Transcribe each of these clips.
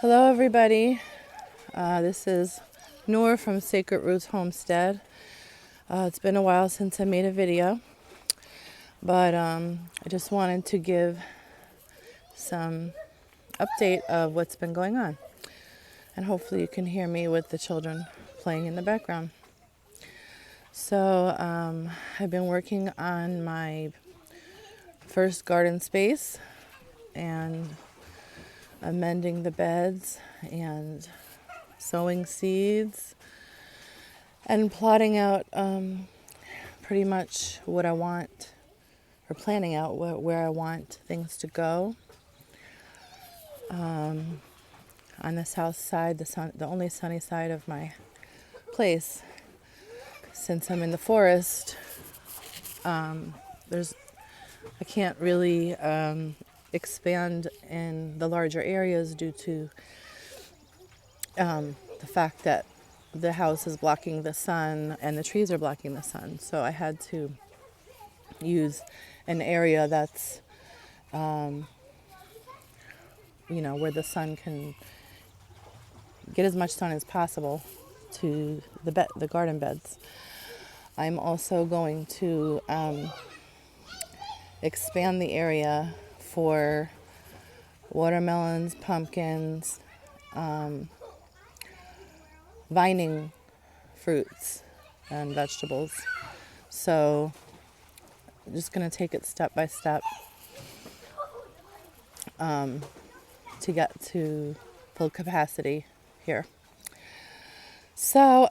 Hello, everybody. This is Noor from Sacred Roots Homestead. It's been a while since I made a video, but I just wanted to give some update of what's been going on. And hopefully you can hear me with the children playing in the background. So I've been working on my first garden space and amending the beds and sowing seeds and plotting out pretty much what I want, or planning out where I want things to go. On the south side, the only sunny side of my place, since I'm in the forest, I can't really expand in the larger areas due to the fact that the house is blocking the sun and the trees are blocking the sun. So I had to use an area that's, where the sun can get as much sun as possible to the garden beds. I'm also going to expand the area for watermelons, pumpkins, vining fruits and vegetables. So I'm just going to take it step by step to get to full capacity here. So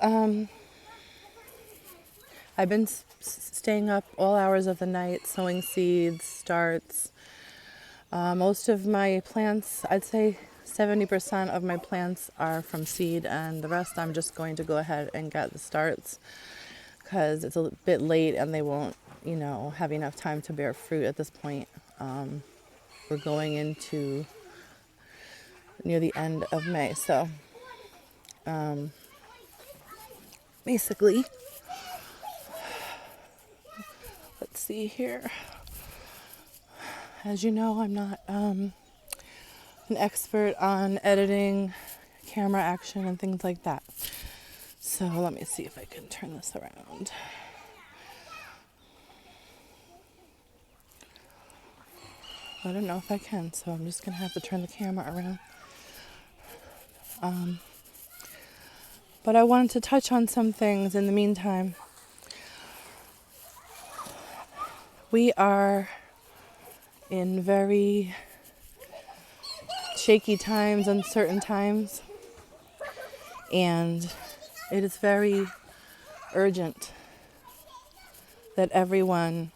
I've been staying up all hours of the night, sowing seeds, starts. Most of my plants, I'd say 70% of my plants are from seed, and the rest I'm just going to go ahead and get the starts because it's a bit late and they won't, have enough time to bear fruit at this point. We're going into near the end of May, so basically, let's see here. As you know, I'm not an expert on editing, camera action, and things like that. So let me see if I can turn this around. I don't know if I can, so I'm just going to have to turn the camera around. But I wanted to touch on some things in the meantime. We are in very shaky times, uncertain times, and it is very urgent that everyone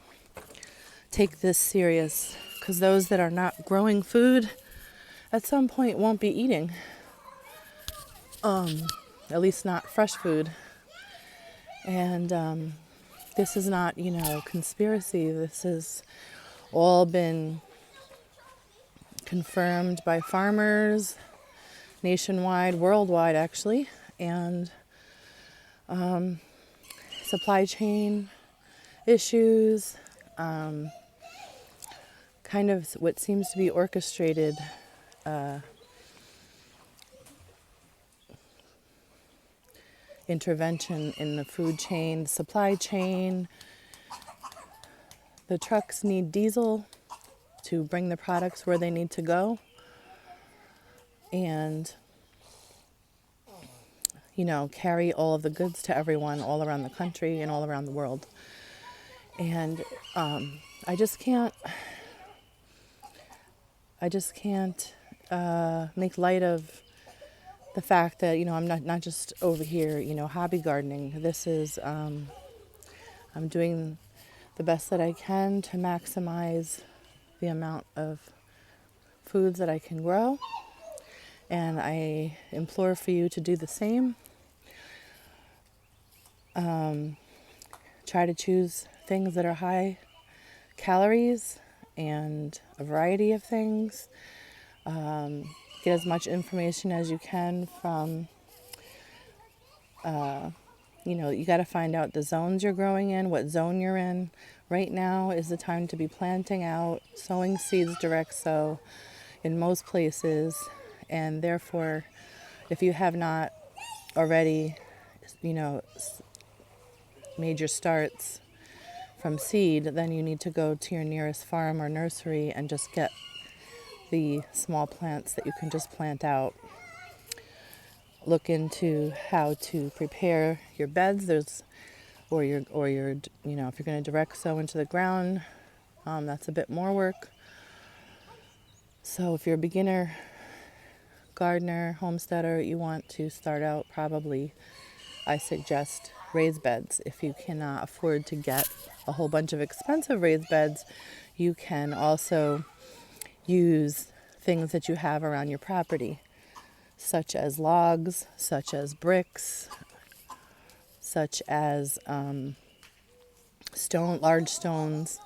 take this serious, because those that are not growing food at some point won't be eating, at least not fresh food. And this is not, conspiracy. This has all been confirmed by farmers nationwide, worldwide actually, and supply chain issues, kind of what seems to be orchestrated intervention in the food chain, the supply chain. The trucks need diesel to bring the products where they need to go. And, carry all of the goods to everyone all around the country and all around the world. And I just can't make light of the fact that, I'm not just over here, hobby gardening. This is, I'm doing the best that I can to maximize the amount of foods that I can grow. And I implore for you to do the same. Try to choose things that are high calories and a variety of things. Get as much information as you can from, you got to find out the zones you're growing in, what zone you're in. Right now is the time to be planting out, sowing seeds direct sow in most places, and therefore, if you have not already, made your starts from seed, then you need to go to your nearest farm or nursery and just get the small plants that you can just plant out. Look into how to prepare your beds. Or your if you're going to direct sow into the ground, that's a bit more work. So if you're a beginner gardener, homesteader, you want to start out, probably I suggest raised beds. If you cannot afford to get a whole bunch of expensive raised beds, you can also use things that you have around your property, such as logs, such as bricks, such as large stones,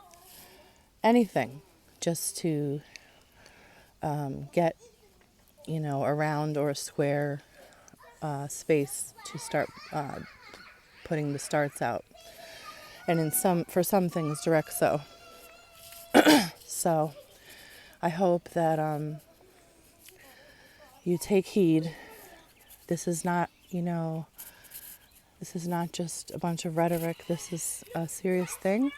anything, just to get, a round or a square space to start putting the starts out. And for some things, direct sow. So I hope that you take heed. This is not just a bunch of rhetoric. This is a serious thing.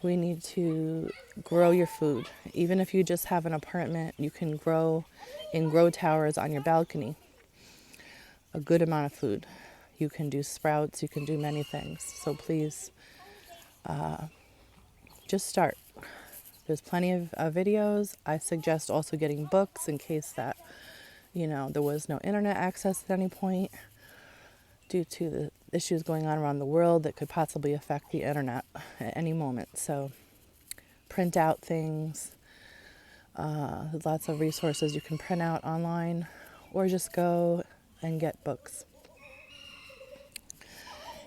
We need to grow your food. Even if you just have an apartment, you can grow in grow towers on your balcony a good amount of food. You can do sprouts, you can do many things. So please, just start. There's plenty of videos. I suggest also getting books in case that, there was no internet access at any point due to the issues going on around the world that could possibly affect the internet at any moment. So print out things. There's lots of resources you can print out online, or just go and get books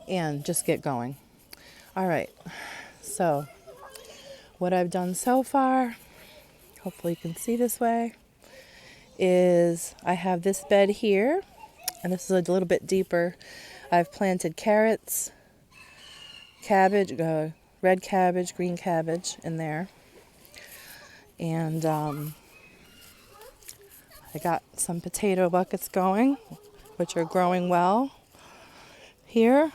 and just get going. All right, so what I've done so far, hopefully you can see this way, is I have this bed here, and this is a little bit deeper. I've planted carrots, cabbage, red cabbage, green cabbage in there. And I got some potato buckets going, which are growing well. Here,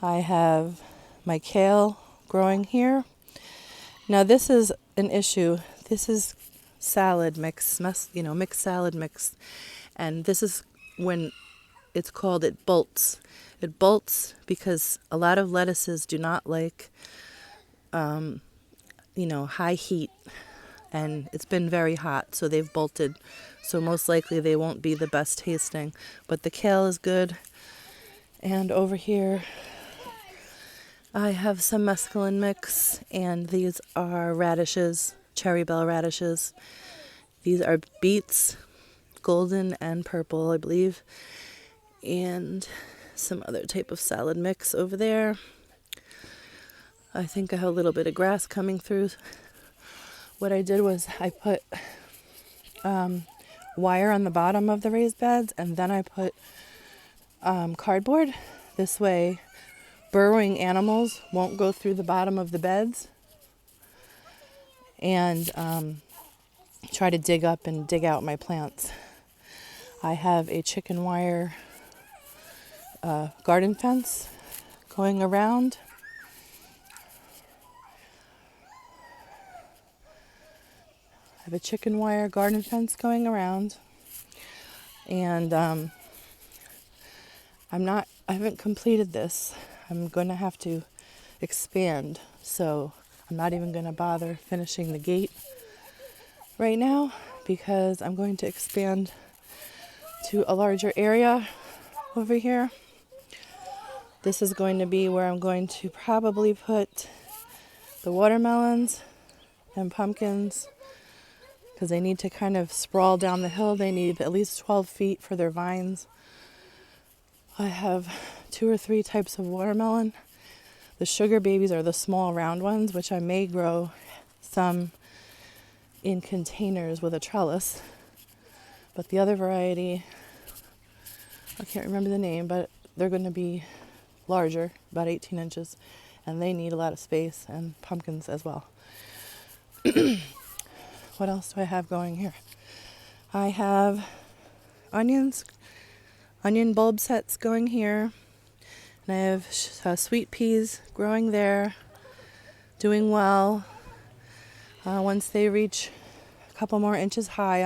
I have my kale growing here. Now this is an issue. This is salad mix, mixed salad mix. And this is when it's called it bolts. It bolts because a lot of lettuces do not like, high heat. And it's been very hot, so they've bolted. So most likely they won't be the best tasting. But the kale is good. And over here, I have some mesclun mix, and these are radishes, cherry bell radishes. These are beets, golden and purple, I believe, and some other type of salad mix over there. I think I have a little bit of grass coming through. What I did was I put wire on the bottom of the raised beds, and then I put cardboard. This way, burrowing animals won't go through the bottom of the beds and try to dig up and dig out my plants. I have a chicken wire garden fence going around. I have a chicken wire garden fence going around, and I haven't completed this. I'm going to have to expand, so I'm not even going to bother finishing the gate right now because I'm going to expand to a larger area over here. This is going to be where I'm going to probably put the watermelons and pumpkins, because they need to kind of sprawl down the hill. They need at least 12 feet for their vines. I have 2 or 3 types of watermelon. The sugar babies are the small round ones, which I may grow some in containers with a trellis. But the other variety, I can't remember the name, but they're going to be larger, about 18 inches, and they need a lot of space, and pumpkins as well. What else do I have going here? I have onion bulb sets going here, and I have sweet peas growing there, doing well. Once they reach a couple more inches high,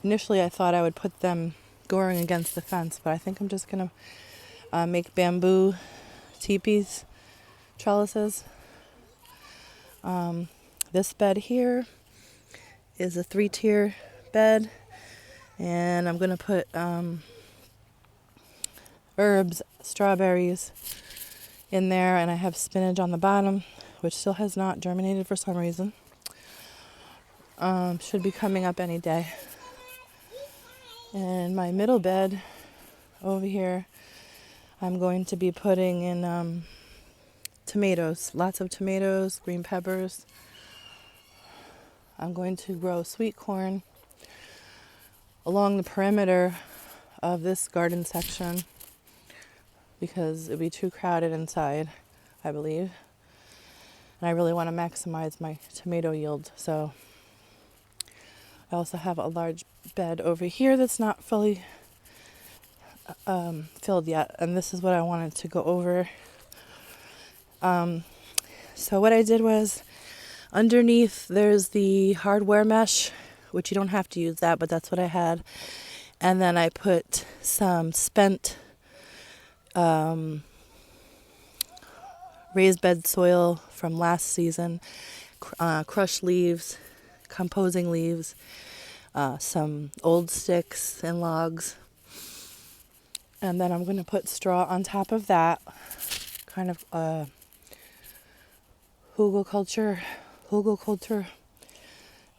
initially I thought I would put them growing against the fence, but I think I'm just gonna make bamboo teepees, trellises. This bed here is a 3-tier bed, and I'm gonna put herbs, strawberries in there, and I have spinach on the bottom, which still has not germinated for some reason. Should be coming up any day. And my middle bed over here, I'm going to be putting in tomatoes, lots of tomatoes, green peppers. I'm going to grow sweet corn along the perimeter of this garden section because it'd be too crowded inside, I believe. And I really want to maximize my tomato yield. So I also have a large bed over here that's not fully filled yet. And this is what I wanted to go over. So what I did was, underneath there's the hardware mesh, which you don't have to use that, but that's what I had. And then I put some spent raised bed soil from last season, crushed leaves, composing leaves, some old sticks and logs. And then I'm going to put straw on top of that, kind of hugelkultur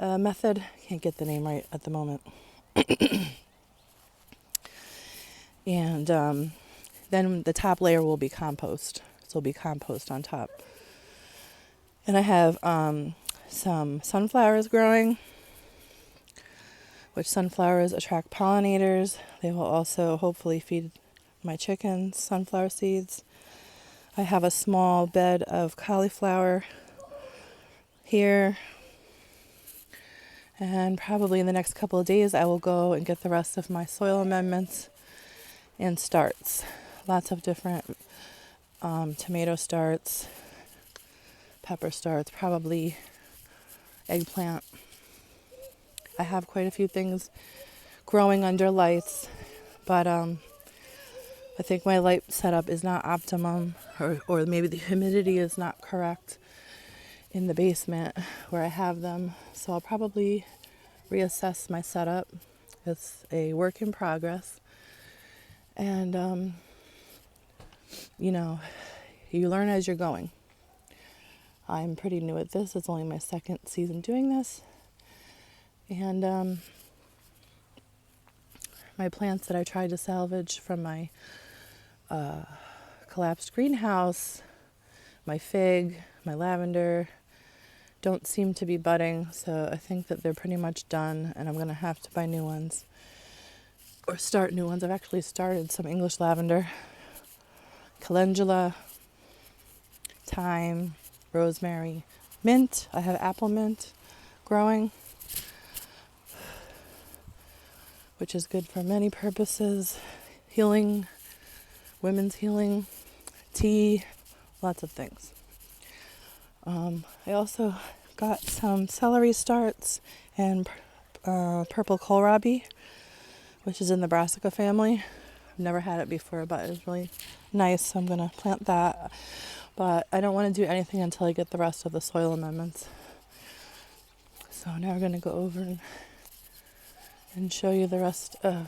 method. Can't get the name right at the moment. And then the top layer will be compost. So it'll be compost on top. And I have some sunflowers growing, which sunflowers attract pollinators. They will also hopefully feed my chickens sunflower seeds. I have a small bed of cauliflower here. And probably in the next couple of days, I will go and get the rest of my soil amendments and starts. Lots of different tomato starts, pepper starts, probably eggplant. I have quite a few things growing under lights, but I think my light setup is not optimum, or maybe the humidity is not correct in the basement where I have them. So I'll probably reassess my setup. It's a work in progress. And, you learn as you're going. I'm pretty new at this. It's only my second season doing this. And my plants that I tried to salvage from my collapsed greenhouse, my fig, my lavender, don't seem to be budding. So I think that they're pretty much done, and I'm going to have to buy new ones. Or start new ones. I've actually started some English lavender, calendula, thyme, rosemary, mint. I have apple mint growing, which is good for many purposes. Healing, women's healing, tea, lots of things. I also got some celery starts and purple kohlrabi, which is in the brassica family. I've never had it before, but it's really nice, so I'm going to plant that. But I don't want to do anything until I get the rest of the soil amendments. So now we're going to go over and show you the rest of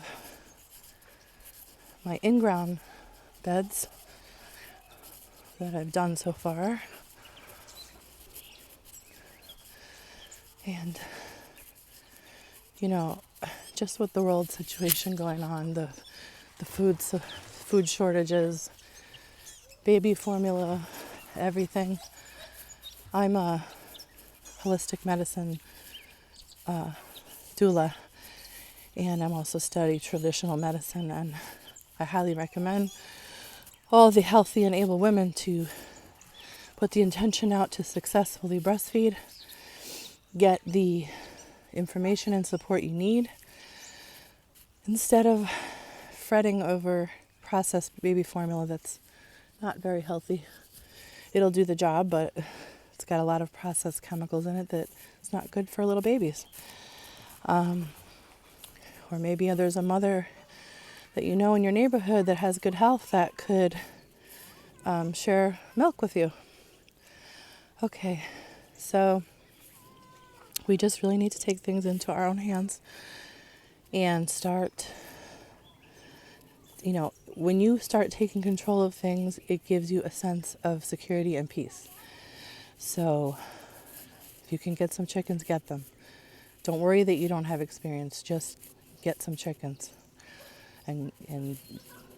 my in-ground beds that I've done so far. And, just with the world situation going on, the food shortages, baby formula, everything. I'm a holistic medicine doula, and I'm also studying traditional medicine, and I highly recommend all the healthy and able women to put the intention out to successfully breastfeed, get the information and support you need instead of fretting over processed baby formula that's not very healthy. It'll do the job, but it's got a lot of processed chemicals in it that it's not good for little babies. Or maybe there's a mother that you know in your neighborhood that has good health that could share milk with you. Okay, so we just really need to take things into our own hands and start, when you start taking control of things, it gives you a sense of security and peace. So if you can get some chickens, get them. Don't worry that you don't have experience. Just get some chickens and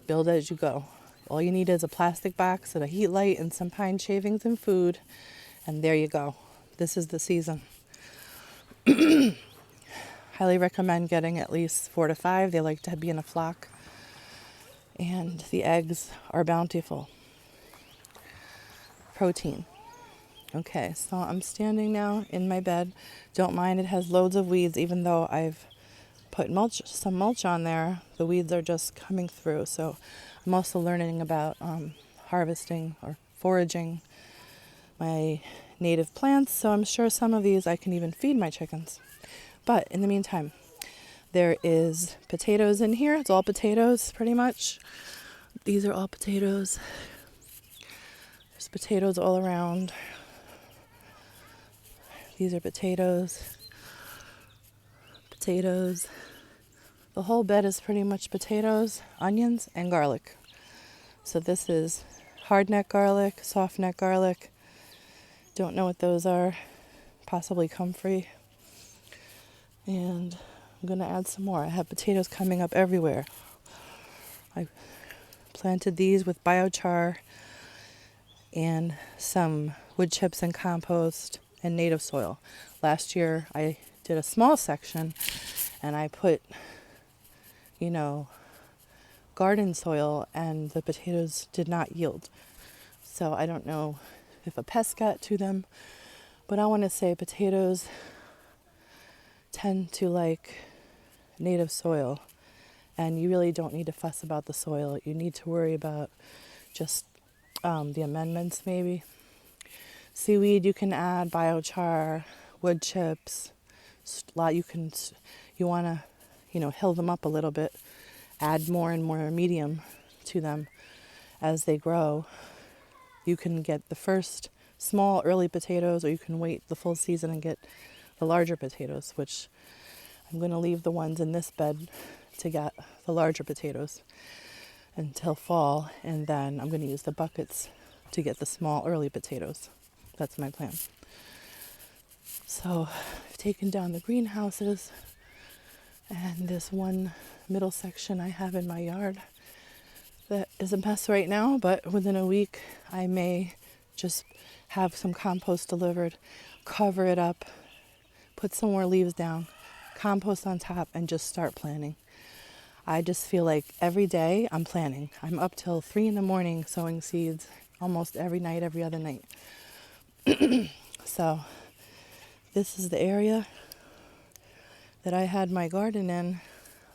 build as you go. All you need is a plastic box and a heat light and some pine shavings and food, and there you go. This is the season. Highly recommend getting at least 4 to 5. They like to be in a flock. And the eggs are bountiful. Protein. Okay, so I'm standing now in my bed. Don't mind, it has loads of weeds, even though I've put some mulch on there. The weeds are just coming through. So I'm also learning about harvesting or foraging my native plants. So I'm sure some of these I can even feed my chickens. But in the meantime, there is potatoes in here. It's all potatoes, pretty much. These are all potatoes. There's potatoes all around. These are potatoes. Potatoes. The whole bed is pretty much potatoes, onions, and garlic. So this is hardneck garlic, softneck garlic. Don't know what those are. Possibly comfrey. And I'm going to add some more. I have potatoes coming up everywhere. I planted these with biochar and some wood chips and compost and native soil. Last year I did a small section and I put, garden soil, and the potatoes did not yield. So I don't know if a pest got to them, but I want to say potatoes tend to like native soil, and you really don't need to fuss about the soil. You need to worry about just the amendments maybe. Seaweed, you can add biochar, wood chips. You want to, hill them up a little bit, add more and more medium to them as they grow. You can get the first small early potatoes, or you can wait the full season and get the larger potatoes, which I'm going to leave the ones in this bed to get the larger potatoes until fall, and then I'm going to use the buckets to get the small early potatoes. That's my plan. So I've taken down the greenhouses, and this one middle section I have in my yard that is a mess right now, but within a week I may just have some compost delivered, cover it up, put some more leaves down, compost on top, and just start planting. I just feel like every day I'm planting. I'm up till 3 a.m. sowing seeds almost every night, every other night. So this is the area that I had my garden in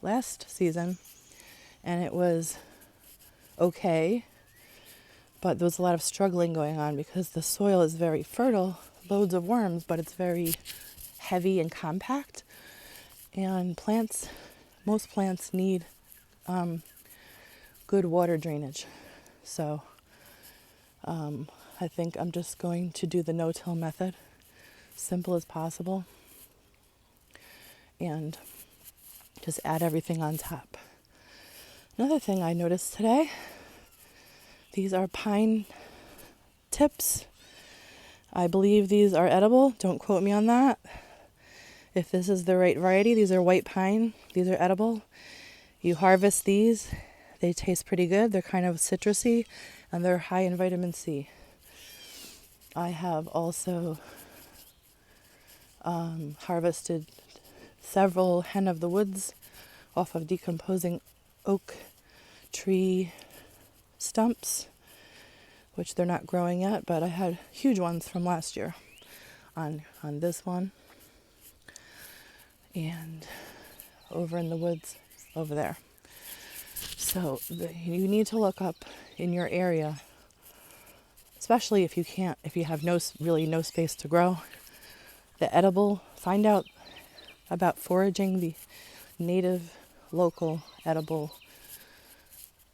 last season, and it was okay, but there was a lot of struggling going on because the soil is very fertile, loads of worms, but it's very heavy and compact, and most plants need good water drainage. So I think I'm just going to do the no-till method, simple as possible, and just add everything on top. Another thing I noticed today, these are pine tips. I believe these are edible. Don't quote me on that. If this is the right variety, these are white pine. These are edible. You harvest these. They taste pretty good. They're kind of citrusy, and they're high in vitamin C. I have also harvested several hen of the woods off of decomposing oak tree stumps, which they're not growing yet, but I had huge ones from last year on this one. and over in the woods over there. So you need to look up in your area, especially if you have really no space to grow, find out about foraging the native, local, edible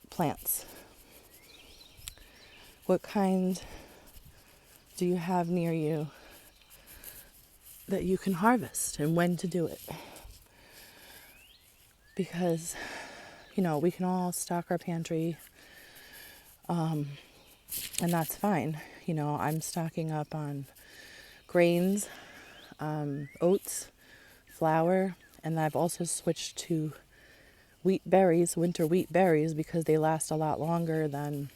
plants. What kind do you have near you that you can harvest, and when to do it? Because, we can all stock our pantry, and that's fine. I'm stocking up on grains, oats, flour, and I've also switched to winter wheat berries, because they last a lot longer than,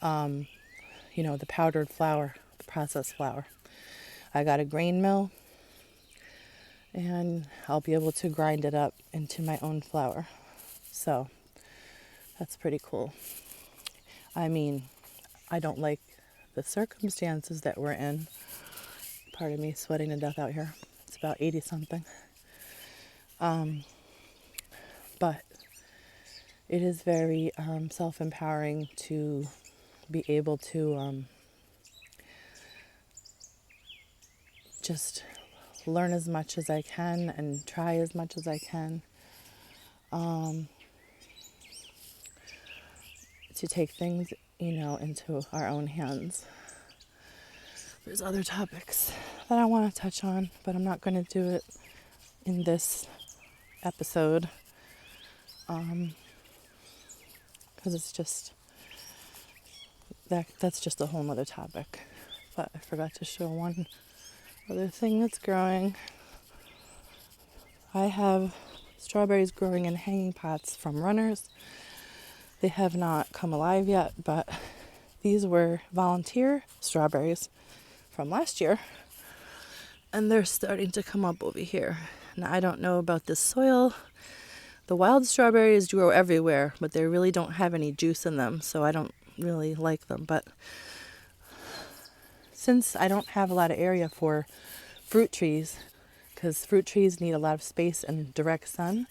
the powdered flour, the processed flour. I got a grain mill, and I'll be able to grind it up into my own flour. So that's pretty cool. I mean, I don't like the circumstances that we're in. Pardon me, sweating to death out here. It's about 80 something. But it is very self-empowering to be able to just learn as much as I can and try as much as I can to take things, into our own hands. There's other topics that I want to touch on, but I'm not going to do it in this episode, because it's just that's just a whole nother topic. But I forgot to show one other thing that's growing. I have strawberries growing in hanging pots from runners. They have not come alive yet, but these were volunteer strawberries from last year, and they're starting to come up over here. Now, I don't know about this soil. The wild strawberries grow everywhere, but they really don't have any juice in them, so I don't really like them. But since I don't have a lot of area for fruit trees, because fruit trees need a lot of space and direct sun,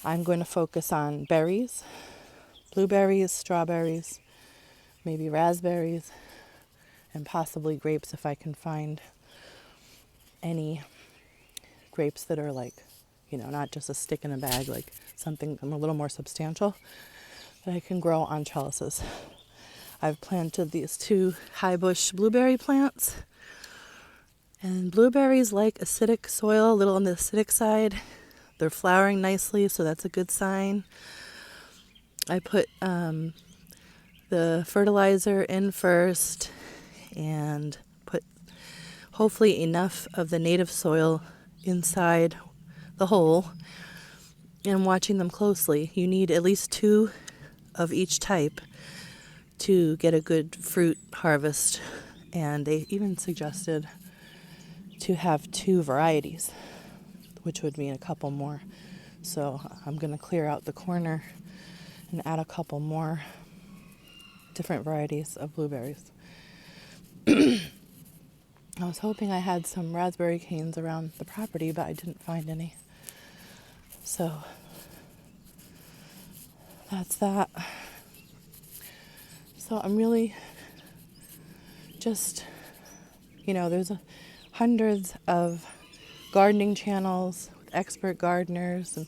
I'm going to focus on berries, blueberries, strawberries, maybe raspberries, and possibly grapes if I can find any grapes that are not just a stick in a bag, like something a little more substantial that I can grow on trellises. I've planted these 2 high bush blueberry plants, and blueberries like acidic soil, a little on the acidic side. They're flowering nicely, so that's a good sign. I put the fertilizer in first and put hopefully enough of the native soil inside the hole, and watching them closely. You need at least 2 of each type to get a good fruit harvest, and they even suggested to have 2 varieties, which would mean a couple more. So I'm going to clear out the corner and add a couple more different varieties of blueberries. I was hoping I had some raspberry canes around the property, but I didn't find any. So that's that. So I'm really just, there's hundreds of gardening channels with expert gardeners and,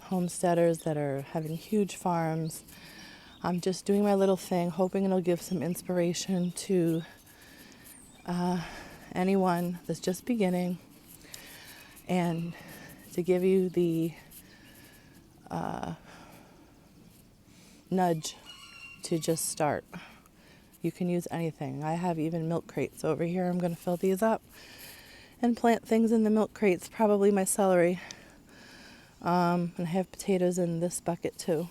homesteaders that are having huge farms. I'm just doing my little thing, hoping it'll give some inspiration to anyone that's just beginning, and to give you the nudge to just start. You can use anything. I have even milk crates over here. I'm going to fill these up and plant things in the milk crates, probably my celery. And I have potatoes in this bucket too.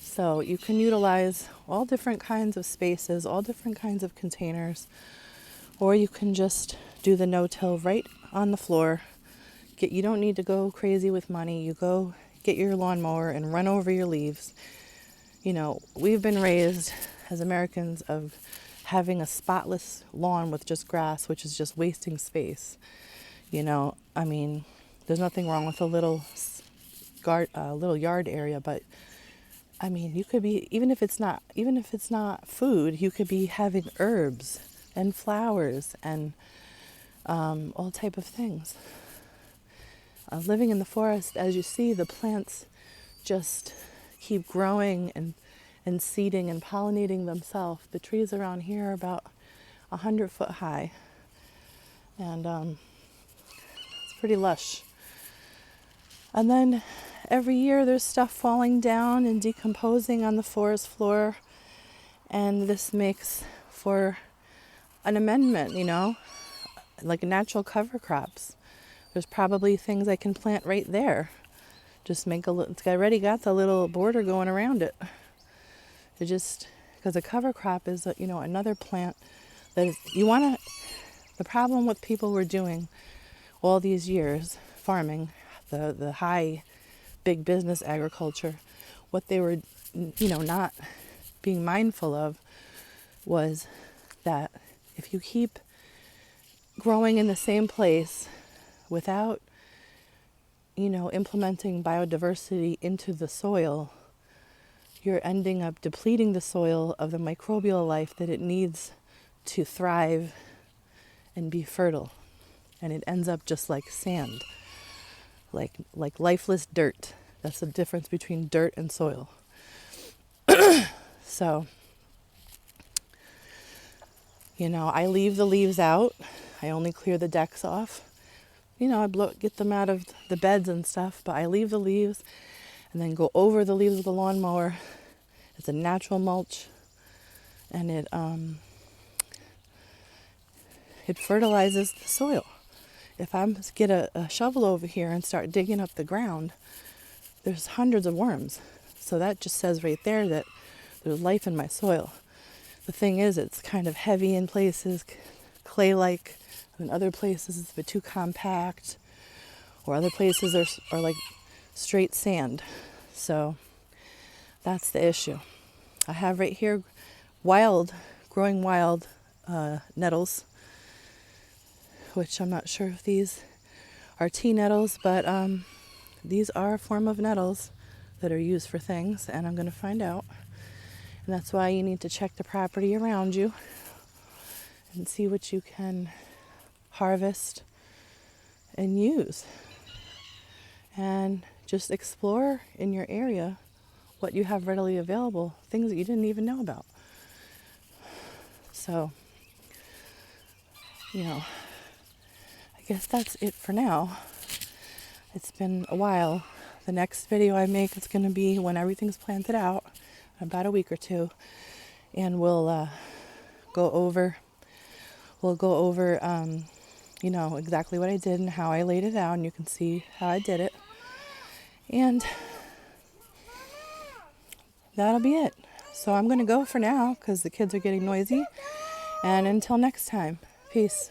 So you can utilize all different kinds of spaces, all different kinds of containers, or you can just do the no-till right on the floor. You don't need to go crazy with money. You go get your lawnmower and run over your leaves. We've been raised as Americans of having a spotless lawn with just grass, which is just wasting space. You know, I mean, there's nothing wrong with a little little yard area, but I mean, you could be, even if it's not food, you could be having herbs and flowers and all type of things. Living in the forest, as you see, the plants just keep growing and seeding and pollinating themselves. The trees around here are about 100 foot high, and it's pretty lush. And then every year there's stuff falling down and decomposing on the forest floor, and this makes for an amendment, you know, like natural cover crops. There's probably things I can plant right there. Just make it's already got the little border going around it. It just, because a cover crop is, you know, another plant that is, the problem with people were doing all these years, farming, the high, big business agriculture, what they were, you know, not being mindful of was that if you keep growing in the same place without, you know, implementing biodiversity into the soil, you're ending up depleting the soil of the microbial life that it needs to thrive and be fertile. And it ends up just like sand, like lifeless dirt. That's the difference between dirt and soil. So, you know, I leave the leaves out. I only clear the decks off. You know, I get them out of the beds and stuff, but I leave the leaves and then go over the leaves with a lawnmower. It's a natural mulch, and it fertilizes the soil. If I get a shovel over here and start digging up the ground, there's hundreds of worms. So that just says right there that there's life in my soil. The thing is, it's kind of heavy in places, clay-like. In other places, it's a bit too compact. Or other places are like straight sand. So that's the issue. I have right here growing wild nettles, which I'm not sure if these are tea nettles, but these are a form of nettles that are used for things, and I'm going to find out. And that's why you need to check the property around you and see what you can harvest and use. And just explore in your area what you have readily available, things that you didn't even know about. So, you know, I guess that's it for now. It's been a while. The next video I make is going to be when everything's planted out, about a week or two, and we'll go over, you know, exactly what I did and how I laid it out, and you can see how I did it. And that'll be it. So I'm going to go for now because the kids are getting noisy. And until next time, peace.